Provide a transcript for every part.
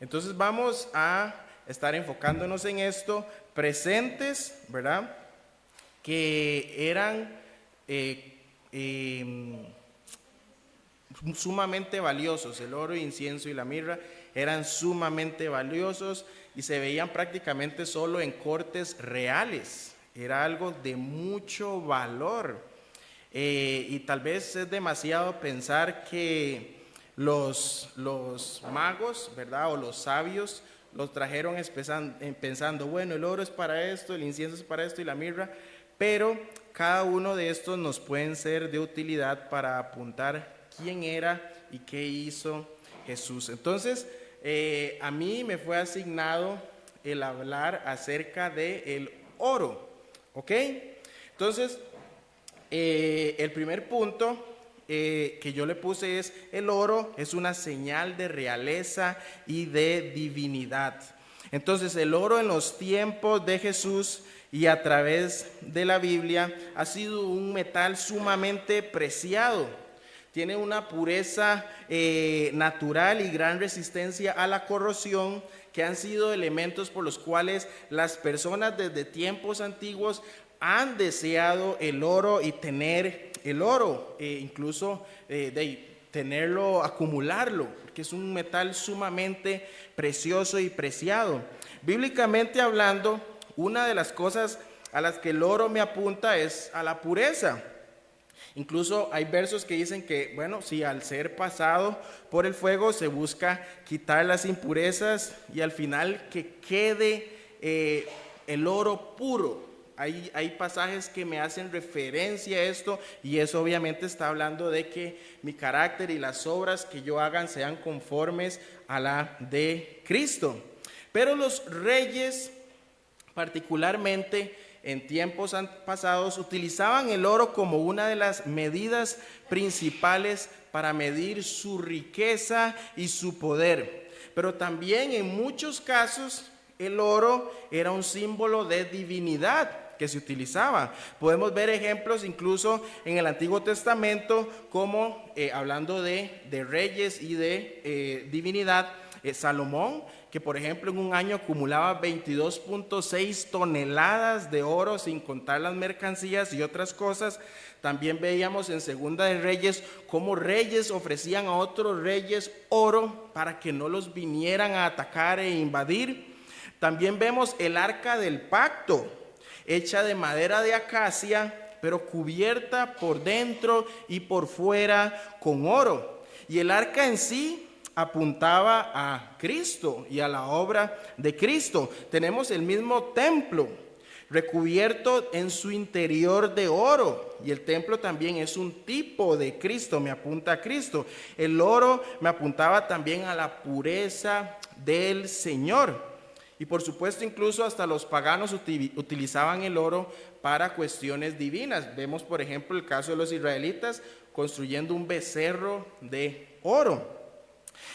Entonces vamos a estar enfocándonos en esto, presentes, ¿verdad? Que eran sumamente valiosos. El oro, incienso y la mirra eran sumamente valiosos y se veían prácticamente solo en cortes reales. Era algo de mucho valor. Y tal vez es demasiado pensar que los magos, ¿verdad? O los sabios los trajeron pensando, bueno, el oro es para esto, el incienso es para esto y la mirra, pero cada uno de estos nos pueden ser de utilidad para apuntar quién era y qué hizo Jesús. Entonces, a mí me fue asignado el hablar acerca del oro, ¿ok? Entonces, el primer punto que yo le puse es: el oro es una señal de realeza y de divinidad. Entonces, el oro en los tiempos de Jesús y a través de la Biblia ha sido un metal sumamente preciado. Tiene una pureza natural y gran resistencia a la corrosión, que han sido elementos por los cuales las personas desde tiempos antiguos han deseado el oro y tener el oro, incluso tenerlo, acumularlo, porque es un metal sumamente precioso y preciado. Bíblicamente hablando, una de las cosas a las que el oro me apunta es a la pureza. Incluso hay versos que dicen que, bueno, si al ser pasado por el fuego se busca quitar las impurezas y al final que quede el oro puro. Hay pasajes que me hacen referencia a esto, y eso obviamente está hablando de que mi carácter y las obras que yo hagan sean conformes a la de Cristo. Pero los reyes, particularmente en tiempos pasados, utilizaban el oro como una de las medidas principales para medir su riqueza y su poder. Pero también en muchos casos el oro era un símbolo de divinidad que se utilizaba. Podemos ver ejemplos incluso en el Antiguo Testamento, como hablando de reyes y de divinidad, Salomón, que por ejemplo en un año acumulaba 22.6 toneladas de oro, sin contar las mercancías y otras cosas. También veíamos en Segunda de Reyes cómo reyes ofrecían a otros reyes oro para que no los vinieran a atacar e invadir. También vemos el arca del pacto, hecha de madera de acacia, pero cubierta por dentro y por fuera con oro. Y el arca en sí apuntaba a Cristo y a la obra de Cristo. Tenemos el mismo templo recubierto en su interior de oro, y el templo también es un tipo de Cristo, me apunta a Cristo. El oro me apuntaba también a la pureza del Señor. Y por supuesto, incluso hasta los paganos utilizaban el oro para cuestiones divinas. Vemos, por ejemplo, el caso de los israelitas construyendo un becerro de oro.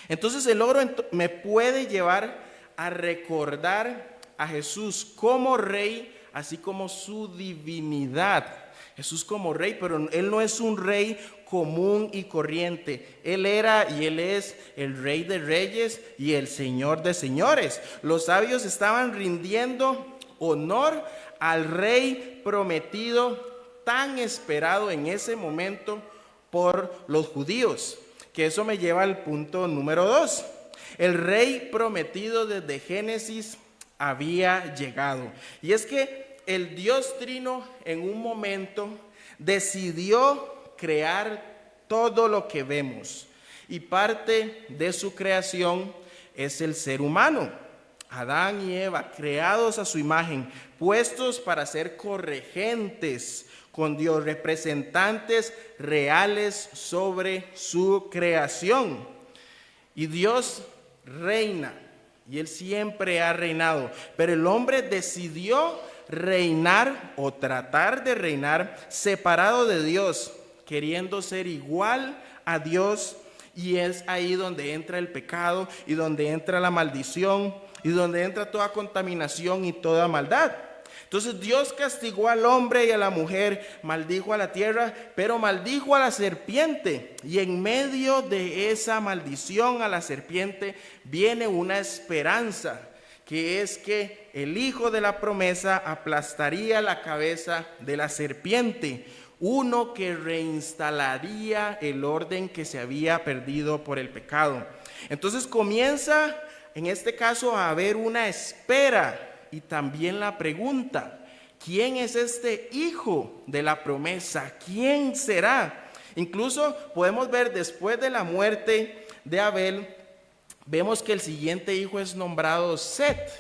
Entonces el oro me puede llevar a recordar a Jesús como rey, así como su divinidad. Jesús como rey, pero Él no es un rey común y corriente. Él era y Él es el Rey de Reyes y el Señor de Señores. Los sabios estaban rindiendo honor al Rey prometido, tan esperado en ese momento por los judíos. Que eso me lleva al punto número 2. El Rey prometido desde Génesis había llegado. Y es que el Dios Trino en un momento decidió crear todo lo que vemos, y parte de su creación es el ser humano. Adán y Eva, creados a su imagen, puestos para ser corregentes con Dios, representantes reales sobre su creación. Y Dios reina, y Él siempre ha reinado, pero el hombre decidió reinar o tratar de reinar separado de Dios, queriendo ser igual a Dios, y es ahí donde entra el pecado y donde entra la maldición y donde entra toda contaminación y toda maldad. Entonces Dios castigó al hombre y a la mujer, maldijo a la tierra, pero maldijo a la serpiente. Y en medio de esa maldición a la serpiente viene una esperanza, que es que el hijo de la promesa aplastaría la cabeza de la serpiente, uno que reinstalaría el orden que se había perdido por el pecado. Entonces comienza en este caso a haber una espera. Y también la pregunta, ¿quién es este hijo de la promesa? ¿Quién será? Incluso podemos ver después de la muerte de Abel, vemos que el siguiente hijo es nombrado Set.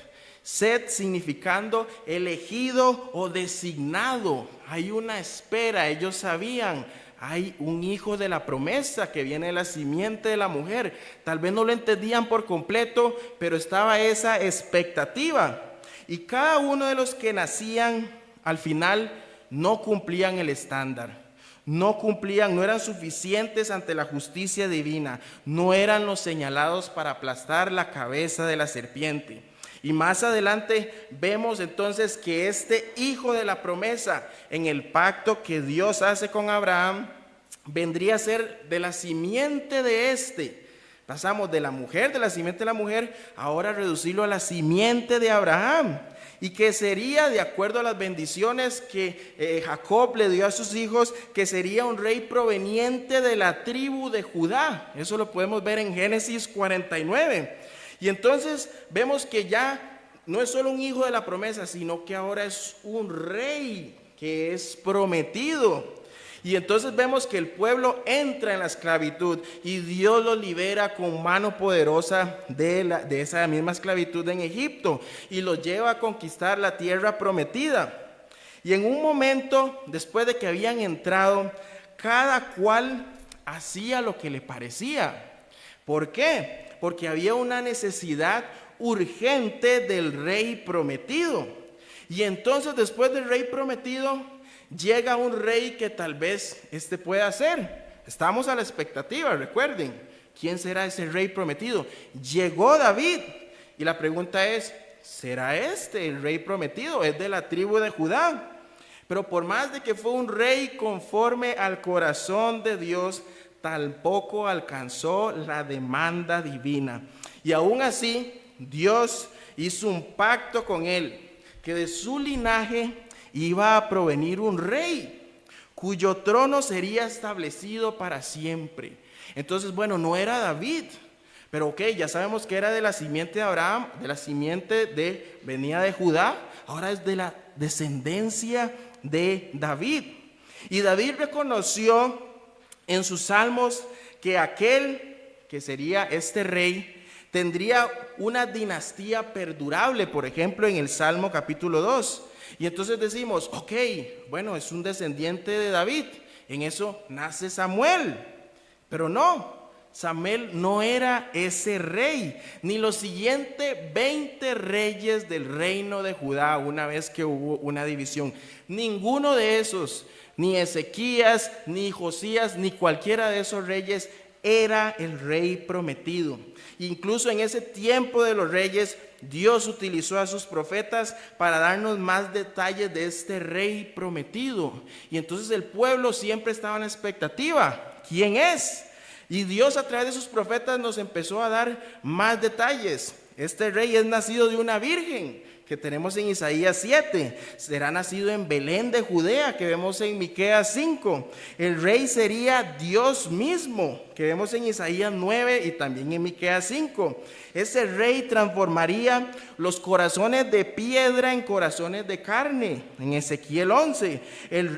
Set significando elegido o designado. Hay una espera, ellos sabían. Hay un hijo de la promesa que viene de la simiente de la mujer. Tal vez no lo entendían por completo, pero estaba esa expectativa. Y cada uno de los que nacían al final no cumplían el estándar, no eran suficientes ante la justicia divina, no eran los señalados para aplastar la cabeza de la serpiente. Y más adelante vemos entonces que este hijo de la promesa, en el pacto que Dios hace con Abraham, vendría a ser de la simiente de este. Pasamos de la mujer, de la simiente de la mujer, ahora reducirlo a la simiente de Abraham. Y que sería, de acuerdo a las bendiciones que Jacob le dio a sus hijos, que sería un rey proveniente de la tribu de Judá. Eso lo podemos ver en Génesis 49. Y entonces vemos que ya no es solo un hijo de la promesa, sino que ahora es un rey que es prometido. Y entonces vemos que el pueblo entra en la esclavitud y Dios lo libera con mano poderosa de esa misma esclavitud en Egipto y lo lleva a conquistar la tierra prometida. Y en un momento, después de que habían entrado, cada cual hacía lo que le parecía. ¿Por qué? Porque había una necesidad urgente del rey prometido. Y entonces, después del rey prometido, llega un rey que tal vez pueda ser. Estamos a la expectativa, recuerden. ¿Quién será ese rey prometido? Llegó David. Y la pregunta es, ¿será el rey prometido? Es de la tribu de Judá. Pero por más de que fue un rey conforme al corazón de Dios, tampoco alcanzó la demanda divina. Y aún así, Dios hizo un pacto con él, que de su linaje iba a provenir un rey, cuyo trono sería establecido para siempre. Entonces, bueno, no era David, pero ya sabemos que era de la simiente de Abraham, de la simiente venía de Judá, ahora es de la descendencia de David. Y David reconoció en sus salmos que aquel que sería este rey tendría una dinastía perdurable, por ejemplo en el Salmo capítulo 2. Y entonces decimos, bueno, es un descendiente de David, en eso nace Samuel, pero no. Samuel no era ese rey, ni los siguientes 20 reyes del reino de Judá, una vez que hubo una división. Ninguno de esos, ni Ezequías, ni Josías, ni cualquiera de esos reyes era el rey prometido. Incluso en ese tiempo de los reyes, Dios utilizó a sus profetas para darnos más detalles de este rey prometido. Y entonces el pueblo siempre estaba en expectativa. ¿Quién es? Y Dios a través de sus profetas nos empezó a dar más detalles. Este rey es nacido de una virgen, que tenemos en Isaías 7. Será nacido en Belén de Judea, que vemos en Miqueas 5. El rey sería Dios mismo, que vemos en Isaías 9 y también en Miqueas 5. Ese rey transformaría los corazones de piedra en corazones de carne, en Ezequiel 11.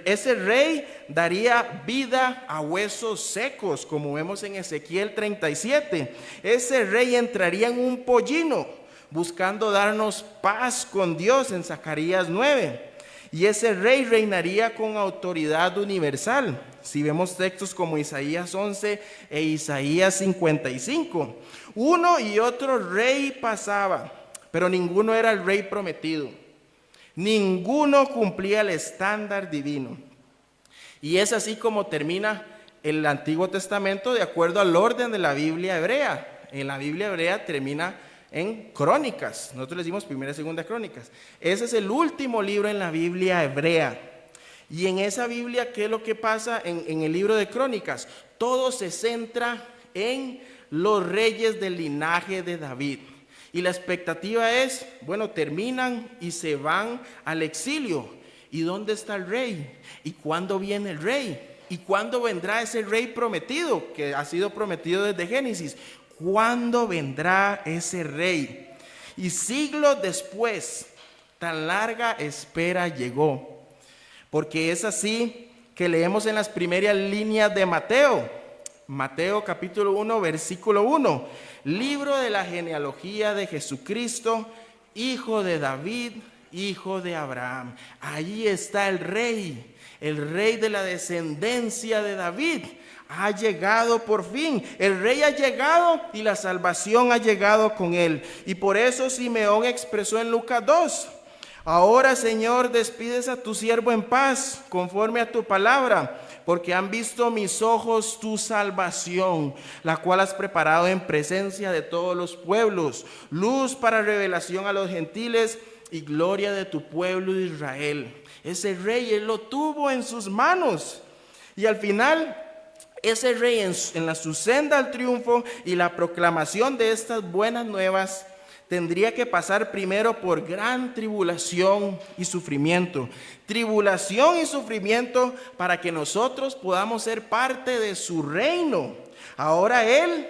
Ese rey daría vida a huesos secos, como vemos en Ezequiel 37. Ese rey entraría en un pollino, buscando darnos paz con Dios en Zacarías 9. Y ese rey reinaría con autoridad universal. Si vemos textos como Isaías 11 e Isaías 55. Uno y otro rey pasaba, pero ninguno era el rey prometido. Ninguno cumplía el estándar divino. Y es así como termina el Antiguo Testamento de acuerdo al orden de la Biblia hebrea. En la Biblia hebrea termina en Crónicas. Nosotros le decimos Primera y Segunda Crónicas. Ese es el último libro en la Biblia hebrea. Y en esa Biblia, ¿qué es lo que pasa en el libro de Crónicas? Todo se centra en los reyes del linaje de David. Y la expectativa es, bueno, terminan y se van al exilio. ¿Y dónde está el rey? ¿Y cuándo viene el rey? ¿Y cuándo vendrá ese rey prometido, que ha sido prometido desde Génesis? ¿Cuándo vendrá ese rey? Y siglos después, tan larga espera llegó. Porque es así que leemos en las primeras líneas de Mateo. Mateo capítulo 1, versículo 1. Libro de la genealogía de Jesucristo, hijo de David, hijo de Abraham. Allí está el rey de la descendencia de David. Ha llegado por fin. El rey ha llegado y la salvación ha llegado con él. Y por eso Simeón expresó en Lucas 2. Ahora, Señor, despides a tu siervo en paz, conforme a tu palabra, porque han visto mis ojos tu salvación, la cual has preparado en presencia de todos los pueblos, luz para revelación a los gentiles y gloria de tu pueblo Israel. Ese rey, él lo tuvo en sus manos. Y al final, ese rey en su senda al triunfo y la proclamación de estas buenas nuevas, tendría que pasar primero por gran tribulación y sufrimiento. Tribulación y sufrimiento para que nosotros podamos ser parte de su reino. Ahora él,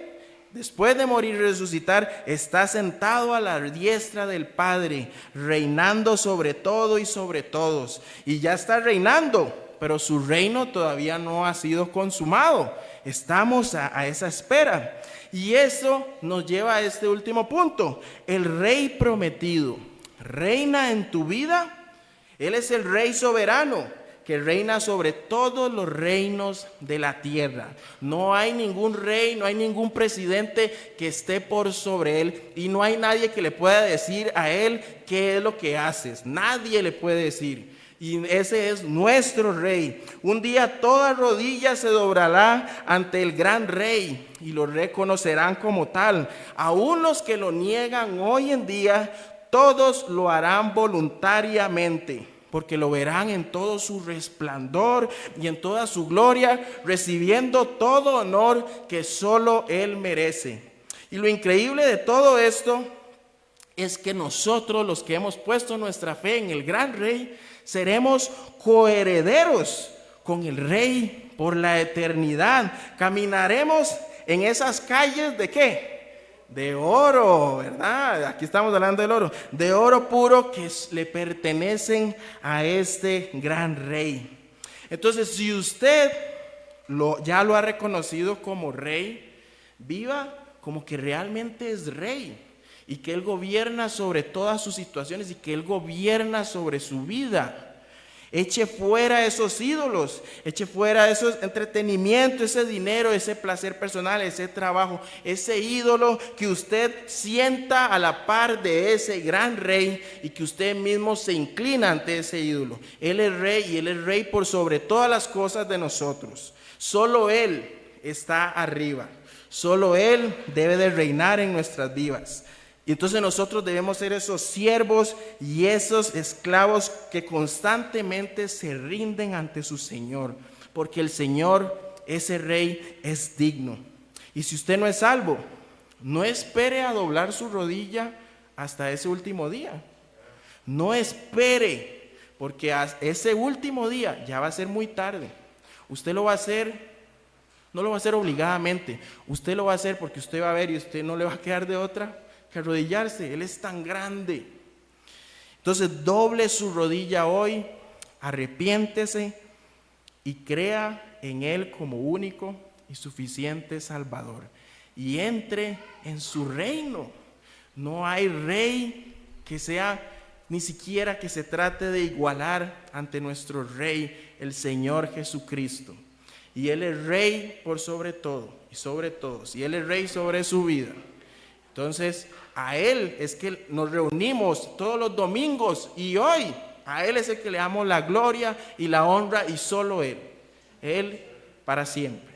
después de morir y resucitar, está sentado a la diestra del Padre, reinando sobre todo y sobre todos. Y ya está reinando, pero su reino todavía no ha sido consumado. Estamos a esa espera. Y eso nos lleva a este último punto. El rey prometido reina en tu vida. Él es el rey soberano que reina sobre todos los reinos de la tierra. No hay ningún rey, no hay ningún presidente que esté por sobre él. Y no hay nadie que le pueda decir a él qué es lo que haces. Nadie le puede decir. Y ese es nuestro rey. Un día toda rodilla se doblará ante el gran rey y lo reconocerán como tal. Aún los que lo niegan hoy en día, todos lo harán voluntariamente, porque lo verán en todo su resplandor y en toda su gloria, recibiendo todo honor que solo él merece. Y lo increíble de todo esto es que nosotros, los que hemos puesto nuestra fe en el gran rey, seremos coherederos con el rey por la eternidad. Caminaremos en esas calles ¿de qué? De oro, ¿verdad? Aquí estamos hablando del oro. De oro puro que le pertenecen a este gran rey. Entonces, si usted ya lo ha reconocido como rey, viva como que realmente es rey. Y que Él gobierna sobre todas sus situaciones y que Él gobierna sobre su vida. Eche fuera esos ídolos, eche fuera esos entretenimientos, ese dinero, ese placer personal, ese trabajo, ese ídolo que usted sienta a la par de ese gran rey y que usted mismo se inclina ante ese ídolo. Él es rey y Él es rey por sobre todas las cosas de nosotros. Solo Él está arriba, solo Él debe de reinar en nuestras vidas. Y entonces nosotros debemos ser esos siervos y esos esclavos que constantemente se rinden ante su Señor, porque el Señor, ese rey, es digno. Y si usted no es salvo, no espere a doblar su rodilla hasta ese último día. No espere, porque ese último día ya va a ser muy tarde. Usted lo va a hacer, no lo va a hacer obligadamente. Usted lo va a hacer porque usted va a ver y usted no le va a quedar de otra que arrodillarse. Él es tan grande. Entonces doble su rodilla hoy, arrepiéntese y crea en Él como único y suficiente Salvador. Y entre en su reino. No hay rey que sea, ni siquiera que se trate de igualar ante nuestro Rey, el Señor Jesucristo. Y Él es Rey por sobre todo y sobre todos. Y Él es Rey sobre su vida. Entonces, a Él es que nos reunimos todos los domingos y hoy a Él es el que le damos la gloria y la honra y solo Él para siempre.